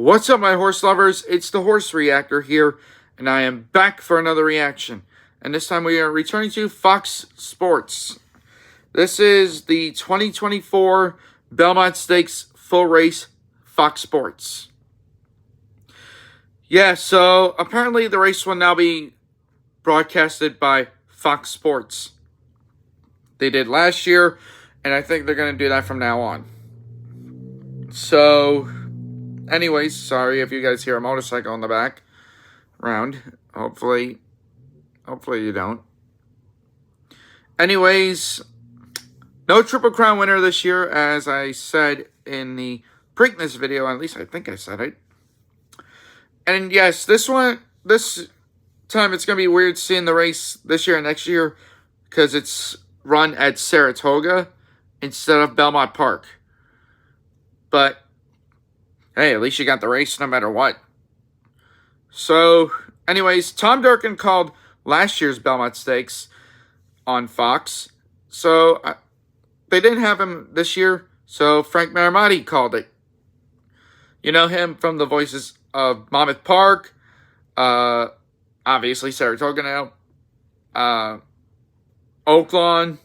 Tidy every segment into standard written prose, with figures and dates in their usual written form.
What's up, my horse lovers? It's the Horse Reactor here, and I am back for another reaction. And this time we are returning to Fox Sports. This is the 2024 Belmont Stakes full race, Fox Sports. Yeah, so apparently the race will now be broadcasted by Fox Sports. They did last year, and I think they're going to do that from now on. So, anyways, sorry if you guys hear a motorcycle in the background. Hopefully you don't. Anyways, no Triple Crown winner this year, as I said in the Preakness video. At least I think I said it. And yes, this time it's going to be weird seeing the race this year and next year because it's run at Saratoga instead of Belmont Park. But, hey, at least you got the race no matter what. So, anyways, Tom Durkin called last year's Belmont Stakes on Fox. So, they didn't have him this year, so Frank Maramati called it. You know him from the voices of Monmouth Park, obviously Saratoga now, Oaklawn,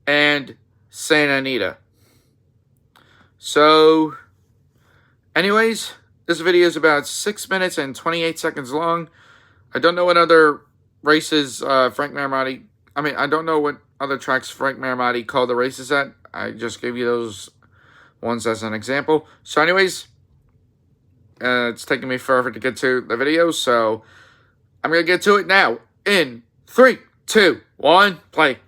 and Santa Anita. So, anyways, this video is about 6 minutes and 28 seconds long. I don't know what other races I don't know what other tracks Frank Maramati called the races at. I just gave you those ones as an example. So, anyways, it's taking me forever to get to the video, so I'm going to get to it now. In 3, 2, 1, play.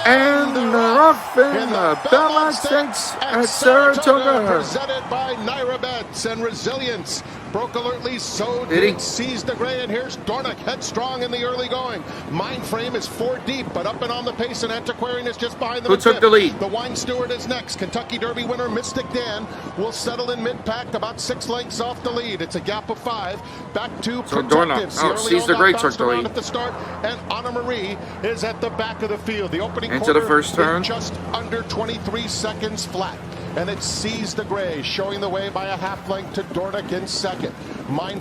And they're off in the Belmont Stakes at Saratoga. Presented by Naira Bets and Resilience. Broke alertly, so did Seize the Gray, and here's Dornoch headstrong in the early going. Mindframe is 4 deep, but up and on the pace, and Antiquarian is just behind them. Who took the lead? The Wine Steward is next. Kentucky Derby winner Mystic Dan will settle in mid-pack, about 6 lengths off the lead. It's a gap of 5. Back to so Protective. Dornoch. Seize the Gray took the lead at the start, and Anna Marie is at the back of the field. The opening into the first turn, just under 23 seconds flat. And it Seize the Gray, showing the way by a half length to Dornoch in second.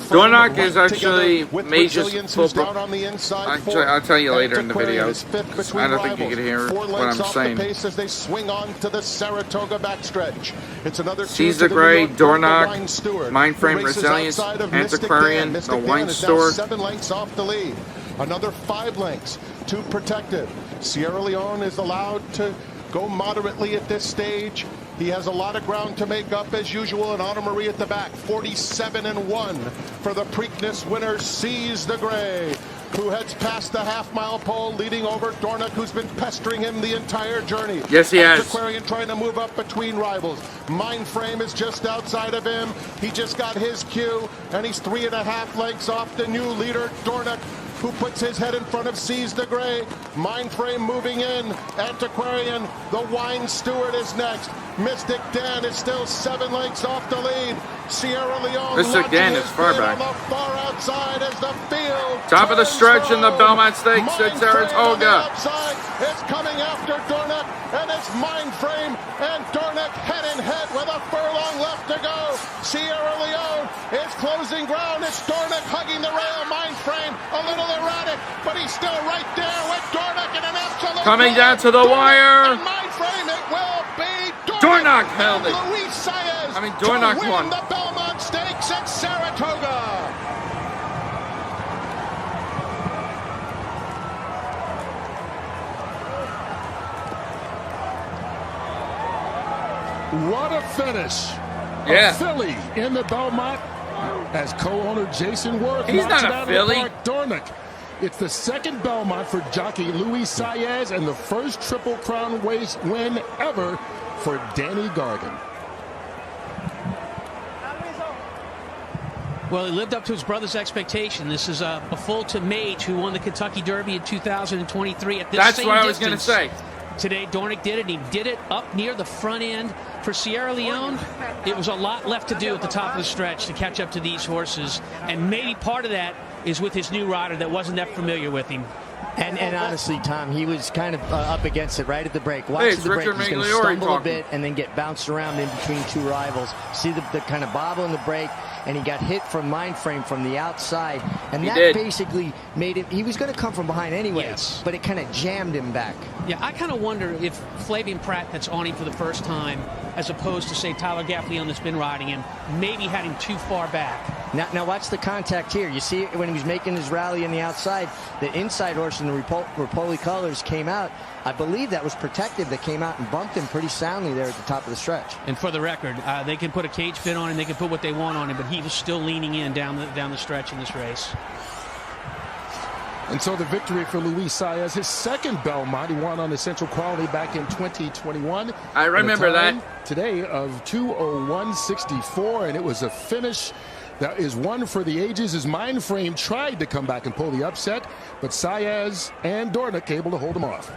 Dornoch is actually Major's full down on the inside. Actually, I'll tell you later in the video. I don't think you can hear what I'm saying. The pace as they swing on to the Saratoga backstretch. It's another Seize the Gray, Dornoch, Mindframe, Resilience, Antiquarian, the Wine Steward. 7 lengths off the lead. Another 5 lengths to Protective. Sierra Leone is allowed to go moderately at this stage. He has a lot of ground to make up as usual, and Anna Marie at the back. 47-1 for the Preakness winner, Seize the Gray, who heads past the half-mile pole, leading over Dornoch, who's been pestering him the entire journey. Yes, he has. Antiquarian trying to move up between rivals. Mindframe is just outside of him. He just got his cue, and he's 3.5 lengths off the new leader, Dornoch, who puts his head in front of Seize the Gray. Mindframe moving in. Antiquarian, the Wine Steward is next. Mystic Dan is still 7 lengths off the lead. Sierra Leone. Mystic Dan is far back. On the far outside as the field. Top of the stretch in the Belmont Stakes at Saratoga. It's coming after Dornoch, and it's Mindframe and Dornoch head in head with a furlong left to go. Sierra Leone is closing ground. It's Dornoch hugging the rail. Mindframe a little erratic, but he's still right there with Dornoch in an absolute coming down to the wire. Mindframe, it will be Dornoch held it. Luis Saez Dornoch to win won the Belmont Stakes at Saratoga. What a finish. Yeah. A filly in the Belmont as co-owner Jason Worth. He's not a filly. Dornoch. It's the second Belmont for jockey Luis Saez and the first Triple Crown race win ever for Danny Gargan. Well, he lived up to his brother's expectation. This is a Fulton Mage who won the Kentucky Derby in 2023 at this That's same what I was distance. going to say. Today, Dornoch did it. He did it up near the front end. For Sierra Leone, it was a lot left to do at the top of the stretch to catch up to these horses. And maybe part of that is with his new rider that wasn't that familiar with him. And honestly, Tom, he was kind of up against it right at the break. Watch it's the break. Richard He's going to Migliore stumble a talking. bit and then get bounced around in between two rivals. See the kind of bobble in the break, and he got hit from mind frame from the outside. And that basically made him, he was going to come from behind anyway, but it kind of jammed him back. Yeah, I kind of wonder if Flavian Pratt, that's on him for the first time, as opposed to, say, Tyler Gaffalione that's been riding him, maybe had him too far back. Now watch the contact here. You see when he was making his rally on the outside, the inside horse in the Rapoli colors came out. I believe that was Protective that came out and bumped him pretty soundly there at the top of the stretch. And for the record, they can put a cage fit on him, they can put what they want on him, but he was still leaning in down the stretch in this race. And so the victory for Luis Saez, his second Belmont. He won on the Central Quality back in 2021. I remember that. Today of 2:01.64, and it was a finish that is one for the ages. His mind frame tried to come back and pull the upset, but Saez and Dornick able to hold him off.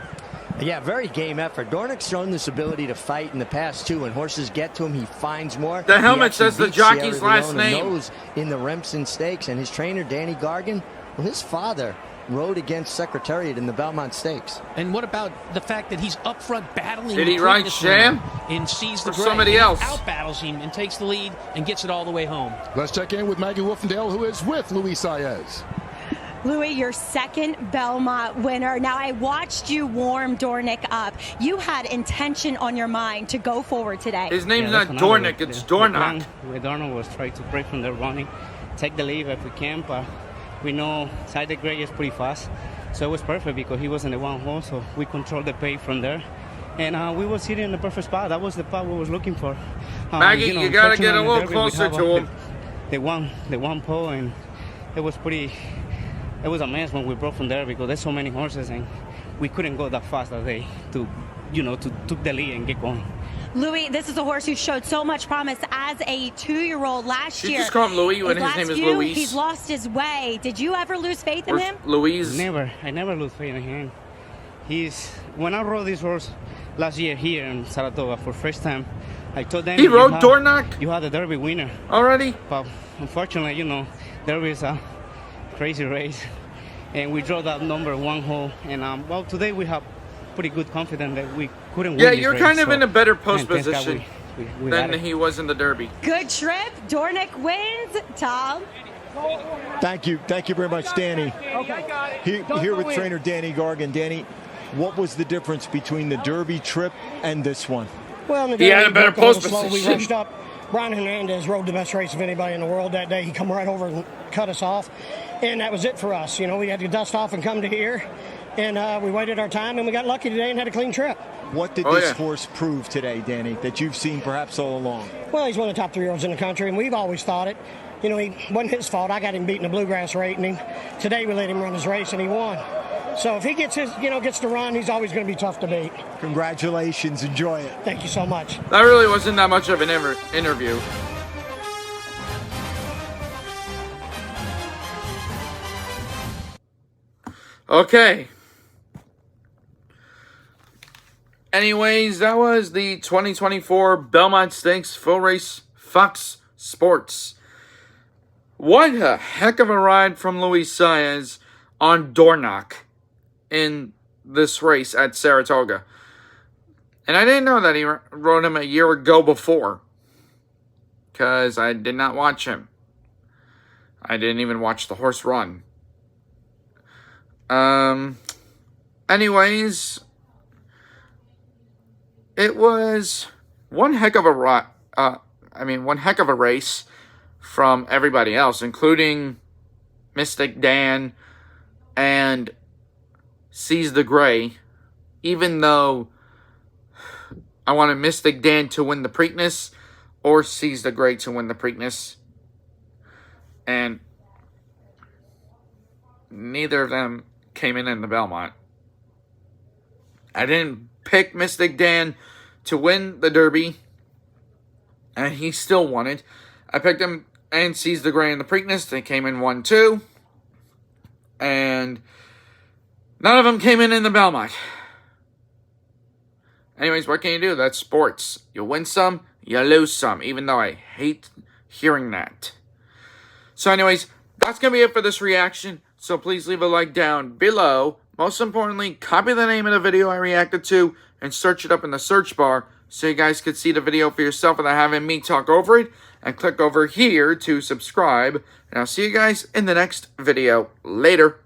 Yeah, very game effort. Dornick's shown this ability to fight in the past, too. When horses get to him, he finds more. The helmet says the jockey's last name. In the Remsen Stakes, and his trainer, Danny Gargan, well, his father rode against Secretariat in the Belmont Stakes. And what about the fact that he's up front battling? Did he ride Sham? And sees the or somebody else? Out battles him and takes the lead and gets it all the way home. Let's check in with Maggie Wolfendale, who is with Luis Saez. Louis, your second Belmont winner. Now, I watched you warm Dornick up. You had intention on your mind to go forward today. His name's not Dornick, it's Dornock. With Dornock was trying to break from the running, take the lead if we can, but we know Side the Gray is pretty fast. So it was perfect because he was in the one hole, so we controlled the pace from there. And we were sitting in the perfect spot. That was the part we was looking for. Maggie, you gotta get a little closer to him. The one pole, and it was a mess when we broke from there because there's so many horses and we couldn't go that fast that day to took the lead and get going. Louis, this is a horse who showed so much promise as a 2-year-old last year. You just call him Louis when his name is Luis. He's lost his way. Did you ever lose faith in him? Louise. I never lose faith in him. When I rode this horse last year here in Saratoga for first time, I told them he rode Dornock? You had a Derby winner. Already? But unfortunately, Derby is a crazy race. And we drove that number one hole. And well, today we have pretty good confidence that we couldn't win this you're race, kind of in a better post position we than he was in the Derby. Good trip. Dornick wins. Tom? Thank you very much, Danny. Here with trainer Danny Gargan. Danny, what was the difference between the Derby trip and this one? Well, he had a better post position. We position. rushed up. Brian Hernandez rode the best race of anybody in the world that day. He come right over and cut us off, and that was it for us. We had to dust off and come to here, and we waited our time, and we got lucky today and had a clean trip. What did this horse prove today, Danny, that you've seen perhaps all along? Well, he's one of the top 3-year-olds in the country, and we've always thought it. He wasn't his fault. I got him beating the bluegrass rate, and today we let him run his race, and he won. So if he gets to run, he's always going to be tough to beat. Congratulations. Enjoy it. Thank you so much. That really wasn't that much of an interview. Okay. Anyways, that was the 2024 Belmont Stakes Full Race Fox Sports. What a heck of a ride from Luis Saez on Dornock in this race at Saratoga. And I didn't know that he rode him a year ago before, because I did not watch him. I didn't even watch the horse run. Anyways, it was one heck of a one heck of a race from everybody else, including Mystic Dan and Seize the Gray. Even though I wanted Mystic Dan to win the Preakness or Seize the Gray to win the Preakness, and neither of them came in the Belmont. I didn't pick Mystic Dan to win the Derby, and he still won it. I picked him and Seize the Gray in the Preakness. They came in 1-2, and none of them came in the Belmont. Anyways, what can you do? That's sports. You win some, you lose some, even though I hate hearing that. So anyways, that's going to be it for this reaction. So please leave a like down below. Most importantly, copy the name of the video I reacted to and search it up in the search bar so you guys can see the video for yourself without having me talk over it. And click over here to subscribe. And I'll see you guys in the next video. Later.